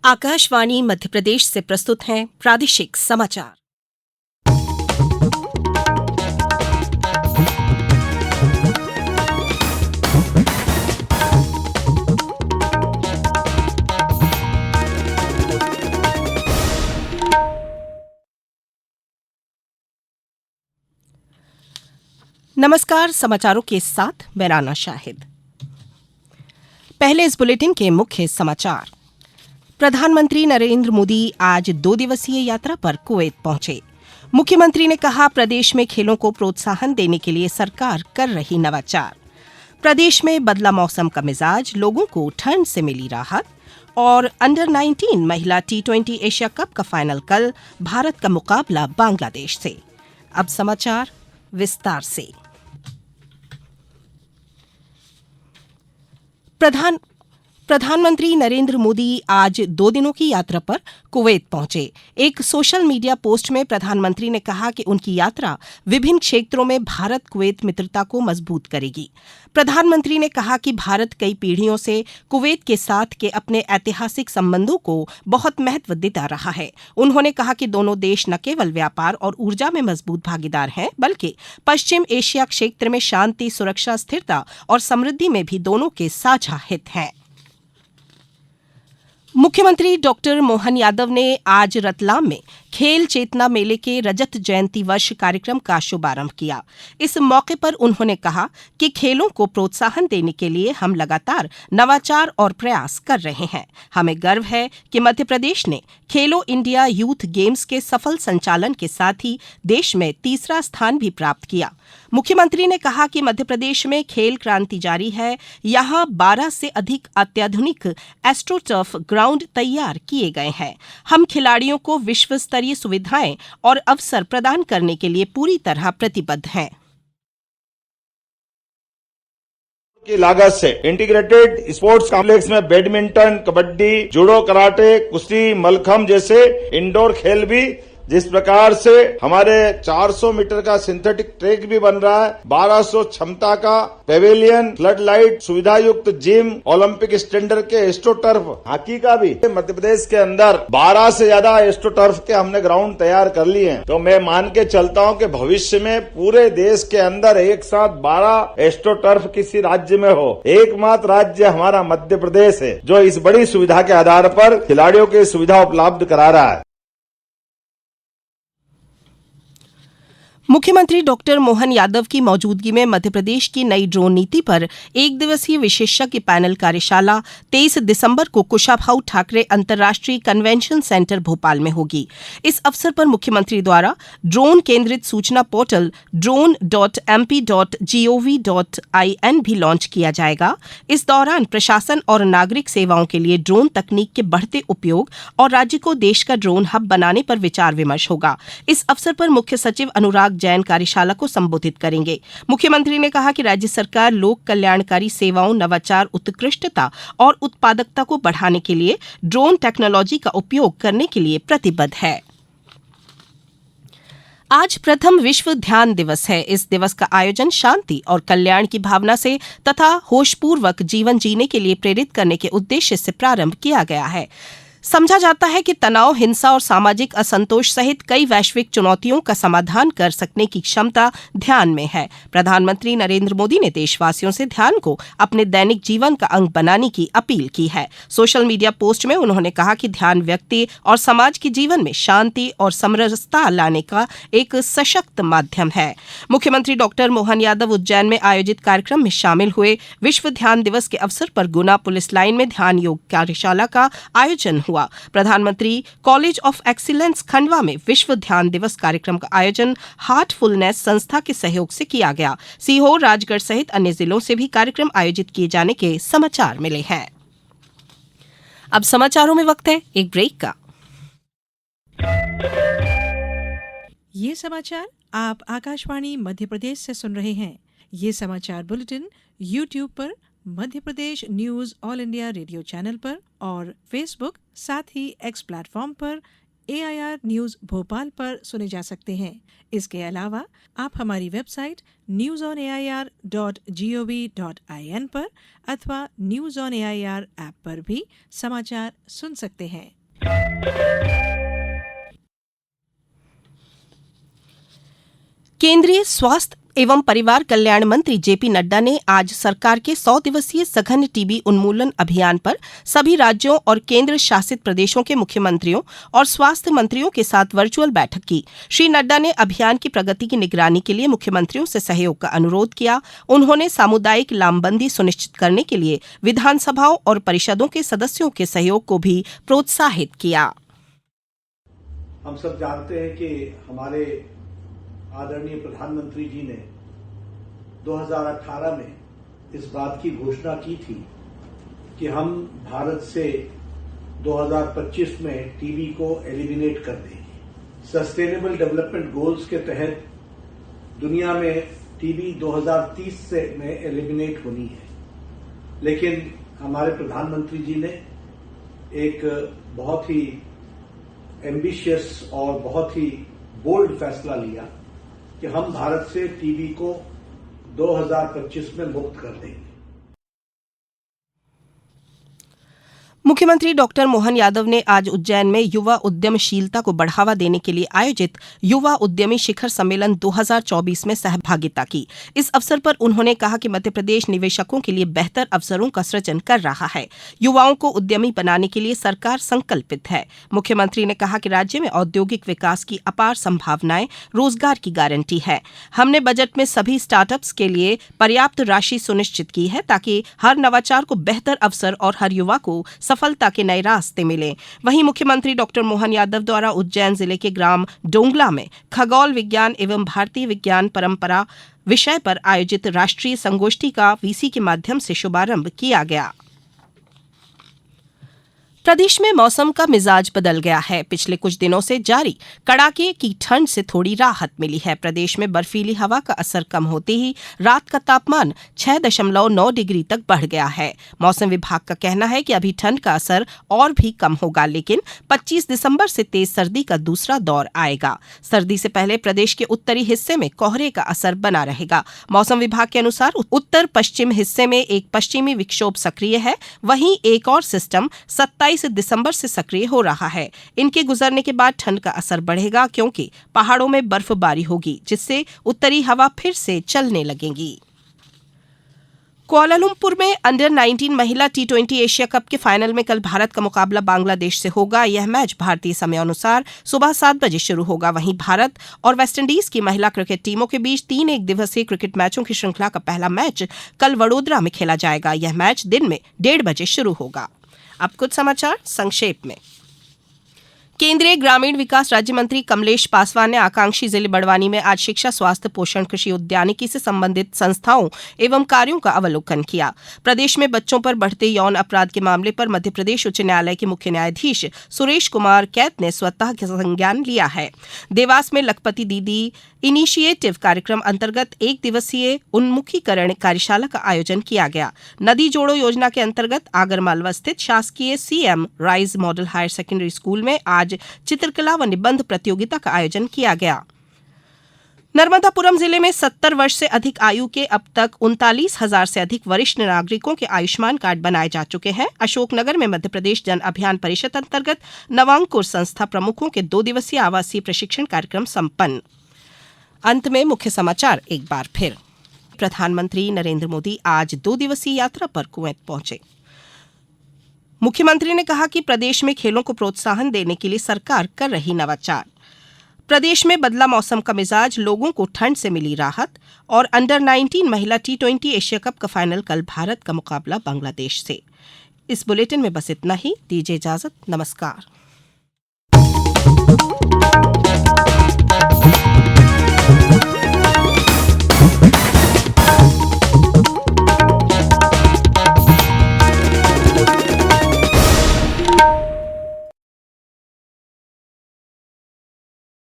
आकाशवाणी मध्य प्रदेश से प्रस्तुत हैं प्रादेशिक समाचार। नमस्कार, समाचारों के साथ मैं राना शाहिद। पहले इस बुलेटिन के मुख्य समाचार। प्रधानमंत्री नरेंद्र मोदी आज 2 दिवसीय यात्रा पर कुवैत पहुंचे। मुख्यमंत्री ने कहा, प्रदेश में खेलों को प्रोत्साहन देने के लिए सरकार कर रही नवाचार। प्रदेश में बदला मौसम का मिजाज, लोगों को ठंड से मिली राहत। और अंडर 19 महिला T20 एशिया कप का फाइनल कल, भारत का मुकाबला बांग्लादेश से। अब समाचार विस्तार से। प्रधानमंत्री नरेंद्र मोदी आज 2 दिनों की यात्रा पर कुवैत पहुंचे। एक सोशल मीडिया पोस्ट में प्रधानमंत्री ने कहा कि उनकी यात्रा विभिन्न क्षेत्रों में भारत कुवैत मित्रता को मजबूत करेगी। प्रधानमंत्री ने कहा कि भारत कई पीढ़ियों से कुवैत के साथ के अपने ऐतिहासिक संबंधों को बहुत महत्व देता रहा है। उन्होंने कहा कि दोनों देश न केवल व्यापार और ऊर्जा में मजबूत भागीदार हैं, बल्कि पश्चिम एशिया क्षेत्र में शांति, सुरक्षा, स्थिरता और समृद्धि में भी दोनों के साझा हित हैं। मुख्यमंत्री डॉक्टर मोहन यादव ने आज रतलाम में खेल चेतना मेले के रजत जयंती वर्ष कार्यक्रम का शुभारंभ किया। इस मौके पर उन्होंने कहा कि खेलों को प्रोत्साहन देने के लिए हम लगातार नवाचार और प्रयास कर रहे हैं। हमें गर्व है कि मध्य प्रदेश ने खेलो इंडिया यूथ गेम्स के सफल संचालन के साथ ही देश में तीसरा स्थान भी प्राप्त किया। मुख्यमंत्री ने कहा कि मध्य प्रदेश में खेल क्रांति जारी है। यहाँ 12 से अधिक अत्याधुनिक एस्ट्रोटर्फ ग्राउंड तैयार किए गए हैं। हम खिलाड़ियों को विश्व स्तरीय सुविधाएं और अवसर प्रदान करने के लिए पूरी तरह प्रतिबद्ध हैं। की लागत से इंटीग्रेटेड स्पोर्ट्स कॉम्प्लेक्स में बैडमिंटन, कबड्डी, जूडो, कराटे, कुश्ती, मलखम्ब जैसे इंडोर खेल भी, जिस प्रकार से हमारे 400 मीटर का सिंथेटिक ट्रैक भी बन रहा है, 1200 क्षमता का पेवेलियन, फ्लड लाइट, सुविधा युक्त जिम, ओलंपिक स्टैंडर्ड के एस्ट्रोटर्फ, हॉकी का भी मध्य प्रदेश के अंदर 12 से ज्यादा एस्ट्रोटर्फ के हमने ग्राउंड तैयार कर लिए हैं। तो मैं मान के चलता हूं कि भविष्य में पूरे देश के अंदर एक साथ 12 एस्ट्रोटर्फ किसी राज्य में हो। एकमात्र राज्य हमारा मध्य प्रदेश है जो इस बड़ी सुविधा के आधार पर खिलाड़ियों की सुविधा उपलब्ध करा रहा है। मुख्यमंत्री डॉक्टर मोहन यादव की मौजूदगी में मध्य प्रदेश की नई ड्रोन नीति पर 1 दिवसीय विशेषज्ञ पैनल कार्यशाला 23 दिसंबर को कुशाभाऊ ठाकरे अंतर्राष्ट्रीय कन्वेंशन सेंटर भोपाल में होगी। इस अवसर पर मुख्यमंत्री द्वारा ड्रोन केंद्रित सूचना पोर्टल drone.mp.gov.in भी लॉन्च किया जाएगा। इस दौरान प्रशासन और नागरिक सेवाओं के लिए ड्रोन तकनीक के बढ़ते उपयोग और राज्य को देश का ड्रोन हब बनाने पर विचार विमर्श होगा। इस अवसर पर मुख्य सचिव अनुराग जैन कार्यशाला को संबोधित करेंगे। मुख्यमंत्री ने कहा कि राज्य सरकार लोक कल्याणकारी सेवाओं, नवाचार, उत्कृष्टता और उत्पादकता को बढ़ाने के लिए ड्रोन टेक्नोलॉजी का उपयोग करने के लिए प्रतिबद्ध है। आज प्रथम विश्व ध्यान दिवस है। इस दिवस का आयोजन शांति और कल्याण की भावना से तथा होशपूर्वक जीवन जीने के लिए प्रेरित करने के उद्देश्य से प्रारंभ किया गया है। समझा जाता है कि तनाव, हिंसा और सामाजिक असंतोष सहित कई वैश्विक चुनौतियों का समाधान कर सकने की क्षमता ध्यान में है। प्रधानमंत्री नरेंद्र मोदी ने देशवासियों से ध्यान को अपने दैनिक जीवन का अंग बनाने की अपील की है। सोशल मीडिया पोस्ट में उन्होंने कहा कि ध्यान व्यक्ति और समाज के जीवन में शांति और समरसता लाने का एक सशक्त माध्यम है। मुख्यमंत्री डॉक्टर मोहन यादव उज्जैन में आयोजित कार्यक्रम में शामिल हुए। विश्व ध्यान दिवस के अवसर पर गुना पुलिस लाइन में ध्यान योग कार्यशाला का आयोजन हुआ। प्रधानमंत्री कॉलेज ऑफ एक्सीलेंस खंडवा में विश्व ध्यान दिवस कार्यक्रम का आयोजन हार्टफुलनेस संस्था के सहयोग से किया गया। सीहोर, राजगढ़ सहित अन्य जिलों से भी कार्यक्रम आयोजित किए जाने के समाचार मिले हैं। अब समाचारों में वक्त है एक ब्रेक का। ये समाचार आप आकाशवाणी मध्य प्रदेश से सुन रहे हैं। ये समाचार बुलेटिन YouTube पर, Madhya Pradesh news All India Radio channel पर और फेसबुक साथ ही X प्लेटफॉर्म पर AIR न्यूज भोपाल पर सुने जा सकते हैं। इसके अलावा आप हमारी वेबसाइट newsonair.gov.in पर अथवा न्यूज ऑन AIR ऐप पर भी समाचार सुन सकते हैं। केंद्रीय स्वास्थ्य एवं परिवार कल्याण मंत्री जेपी नड्डा ने आज सरकार के 100 दिवसीय सघन टीबी उन्मूलन अभियान पर सभी राज्यों और केंद्र शासित प्रदेशों के मुख्यमंत्रियों और स्वास्थ्य मंत्रियों के साथ वर्चुअल बैठक की। श्री नड्डा ने अभियान की प्रगति की निगरानी के लिए मुख्यमंत्रियों से सहयोग का अनुरोध किया। उन्होंने सामुदायिक लामबंदी सुनिश्चित करने के लिए विधानसभाओं और परिषदों के सदस्यों के सहयोग को भी प्रोत्साहित किया। हम सब जानते हैं कि हमारे आदरणीय प्रधानमंत्री जी ने 2018 में इस बात की घोषणा की थी कि हम भारत से 2025 में टीबी को एलिमिनेट कर देंगे। सस्टेनेबल डेवलपमेंट गोल्स के तहत दुनिया में टीबी 2030 से में एलिमिनेट होनी है, लेकिन हमारे प्रधानमंत्री जी ने एक बहुत ही एम्बिशियस और बहुत ही बोल्ड फैसला लिया कि हम भारत से टीबी को 2025 में मुक्त कर देंगे। मुख्यमंत्री डॉक्टर मोहन यादव ने आज उज्जैन में युवा उद्यमशीलता को बढ़ावा देने के लिए आयोजित युवा उद्यमी शिखर सम्मेलन 2024 में सहभागिता की। इस अवसर पर उन्होंने कहा कि मध्य प्रदेश निवेशकों के लिए बेहतर अवसरों का सृजन कर रहा है। युवाओं को उद्यमी बनाने के लिए सरकार संकल्पित है। मुख्यमंत्री ने कहा कि राज्य में औद्योगिक विकास की अपार संभावनाएं रोजगार की गारंटी है। हमने बजट में सभी स्टार्टअप्स के लिए पर्याप्त राशि सुनिश्चित की है ताकि हर नवाचार को बेहतर अवसर और हर युवा को सफलता के नए रास्ते मिले। वहीं मुख्यमंत्री डॉक्टर मोहन यादव द्वारा उज्जैन जिले के ग्राम डोंगला में खगोल विज्ञान एवं भारतीय विज्ञान परंपरा विषय पर आयोजित राष्ट्रीय संगोष्ठी का वीसी के माध्यम से शुभारंभ किया गया। प्रदेश में मौसम का मिजाज बदल गया है। पिछले कुछ दिनों से जारी कड़ाके की ठंड से थोड़ी राहत मिली है। प्रदेश में बर्फीली हवा का असर कम होते ही रात का तापमान 6.9 डिग्री तक बढ़ गया है। मौसम विभाग का कहना है कि अभी ठंड का असर और भी कम होगा, लेकिन 25 दिसंबर से तेज सर्दी का दूसरा दौर आएगा। सर्दी से पहले प्रदेश के उत्तरी हिस्से में कोहरे का असर बना रहेगा। मौसम विभाग के अनुसार उत्तर पश्चिम हिस्से में एक पश्चिमी विक्षोभ सक्रिय है, वहीं एक और सिस्टम 27 दिसंबर से सक्रिय हो रहा है। इनके गुजरने के बाद ठंड का असर बढ़ेगा क्योंकि पहाड़ों में बर्फबारी होगी, जिससे उत्तरी हवा फिर से चलने लगेगी। कुआलालंपुर में अंडर 19 महिला T20 एशिया कप के फाइनल में कल भारत का मुकाबला बांग्लादेश से होगा। यह मैच भारतीय समय अनुसार सुबह 7 बजे शुरू होगा। वहीं भारत और वेस्टइंडीज की महिला क्रिकेट टीमों के बीच 3 एक दिवसीय क्रिकेट मैचों की श्रृंखला का पहला मैच कल वडोदरा में खेला जाएगा। यह मैच दिन में 1:30 बजे शुरू होगा। अब कुछ समाचार संक्षेप में। केंद्रीय ग्रामीण विकास राज्य मंत्री कमलेश पासवान ने आकांक्षी जिले बड़वानी में आज शिक्षा, स्वास्थ्य, पोषण, कृषि, उद्यानिकी से संबंधित संस्थाओं एवं कार्यों का अवलोकन किया। प्रदेश में बच्चों पर बढ़ते यौन अपराध के मामले पर मध्य प्रदेश उच्च न्यायालय के मुख्य न्यायाधीश सुरेश कुमार कैत ने स्वतः संज्ञान लिया है। देवास में लखपति दीदी इनिशिएटिव कार्यक्रम अंतर्गत 1 दिवसीय उन्मुखीकरण कार्यशाला का आयोजन किया गया। नदी जोड़ो योजना के अंतर्गत आगरमालवा स्थित शासकीय CM rise model higher secondary school में आज चित्रकला व निबंध प्रतियोगिता का आयोजन किया गया। नर्मदापुरम जिले में 70 वर्ष से अधिक आयु के अब तक 39,000 से अधिक वरिष्ठ नागरिकों के आयुष्मान कार्ड बनाए जा चुके हैं। अशोकनगर में मध्य प्रदेश जन अभियान परिषद अंतर्गत नवांकुर संस्था प्रमुखों के 2 दिवसीय आवासीय प्रशिक्षण कार्यक्रम संपन्न। अंत में मुख्य समाचार एक बार फिर। प्रधानमंत्री नरेंद्र मोदी आज 2 दिवसीय यात्रा पर कुवैत पहुंचे। मुख्यमंत्री ने कहा कि प्रदेश में खेलों को प्रोत्साहन देने के लिए सरकार कर रही नवाचार। प्रदेश में बदला मौसम का मिजाज, लोगों को ठंड से मिली राहत। और अंडर 19 महिला T20 एशिया कप का फाइनल कल भारत का मुकाबला बांग्लादेश से। इस बुलेटिन में बस इतना ही। दीजिए इजाजत। नमस्कार।